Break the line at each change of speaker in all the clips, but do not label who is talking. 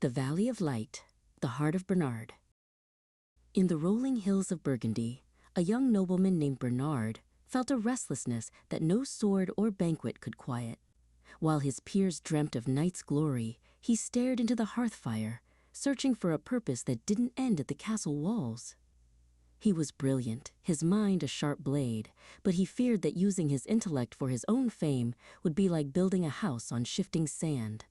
The Valley of Light, the Heart of Bernard. In the rolling hills of Burgundy, a young nobleman named Bernard felt a restlessness that no sword or banquet could quiet. While his peers dreamt of night's glory, he stared into the hearth fire, searching for a purpose that didn't end at the castle walls. He was brilliant, his mind a sharp blade, but he feared that using his intellect for his own fame would be like building a house on shifting sand.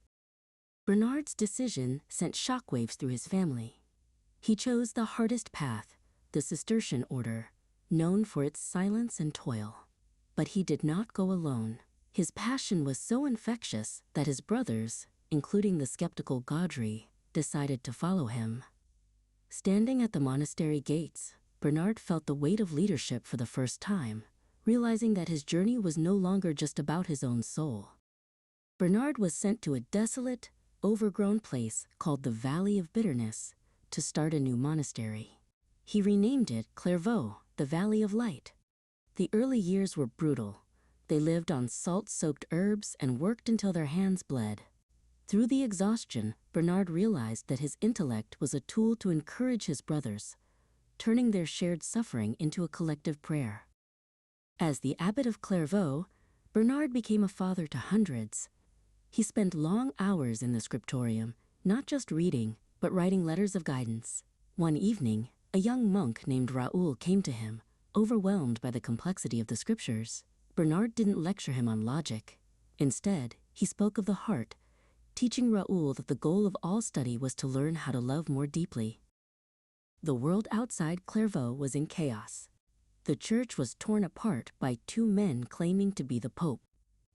Bernard's decision sent shockwaves through his family. He chose the hardest path, the Cistercian order, known for its silence and toil. But he did not go alone. His passion was so infectious that his brothers, including the skeptical Gaudry, decided to follow him. Standing at the monastery gates, Bernard felt the weight of leadership for the first time, realizing that his journey was no longer just about his own soul. Bernard was sent to a desolate, overgrown place called the Valley of Bitterness to start a new monastery. He renamed it Clairvaux, the Valley of Light. The early years were brutal. They lived on salt-soaked herbs and worked until their hands bled. Through the exhaustion, Bernard realized that his intellect was a tool to encourage his brothers, turning their shared suffering into a collective prayer. As the abbot of Clairvaux, Bernard became a father to hundreds. He spent long hours in the scriptorium, not just reading, but writing letters of guidance. One evening, a young monk named Raoul came to him, overwhelmed by the complexity of the scriptures. Bernard didn't lecture him on logic. Instead, he spoke of the heart, teaching Raoul that the goal of all study was to learn how to love more deeply. The world outside Clairvaux was in chaos. The church was torn apart by two men claiming to be the Pope.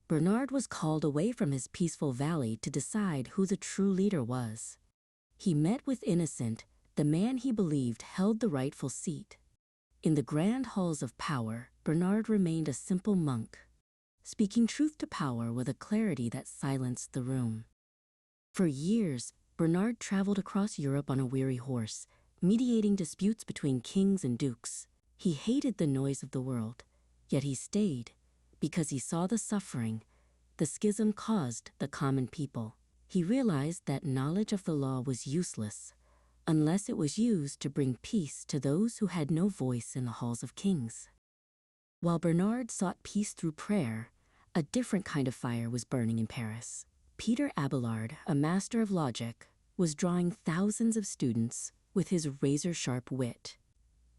Bernard was called away from his peaceful valley to decide who the true leader was. He met with Innocent, the man he believed held the rightful seat. In the grand halls of power, Bernard remained a simple monk, speaking truth to power with a clarity that silenced the room. For years, Bernard traveled across Europe on a weary horse, mediating disputes between kings and dukes. He hated the noise of the world, yet he stayed because he saw the suffering the schism caused the common people. He realized that knowledge of the law was useless unless it was used to bring peace to those who had no voice in the halls of kings. While Bernard sought peace through prayer, a different kind of fire was burning in Paris. Peter Abelard, a master of logic, was drawing thousands of students with his razor-sharp wit.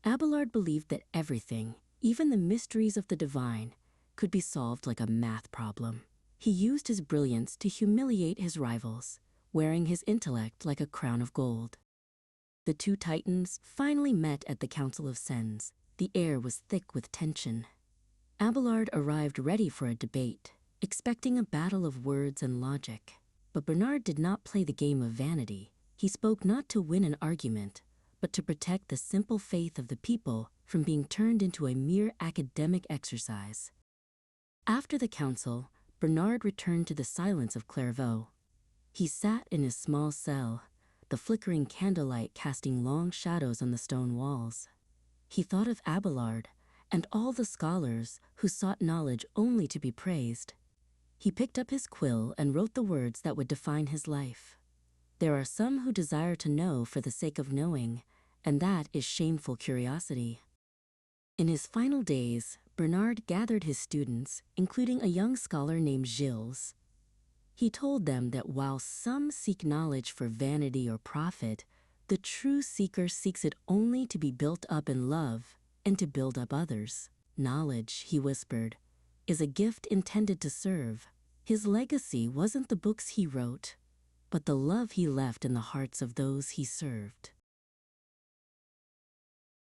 Abelard believed that everything, even the mysteries of the divine, could be solved like a math problem. He used his brilliance to humiliate his rivals, wearing his intellect like a crown of gold. The two titans finally met at the Council of Sens. The air was thick with tension. Abelard arrived ready for a debate, expecting a battle of words and logic. But Bernard did not play the game of vanity. He spoke not to win an argument, but to protect the simple faith of the people from being turned into a mere academic exercise. After the council, Bernard returned to the silence of Clairvaux. He sat in his small cell, the flickering candlelight casting long shadows on the stone walls. He thought of Abelard and all the scholars who sought knowledge only to be praised. He picked up his quill and wrote the words that would define his life. There are some who desire to know for the sake of knowing, and that is shameful curiosity. In his final days, Bernard gathered his students, including a young scholar named Gilles. He told them that while some seek knowledge for vanity or profit, the true seeker seeks it only to be built up in love and to build up others. Knowledge, he whispered, is a gift intended to serve. His legacy wasn't the books he wrote, but the love he left in the hearts of those he served.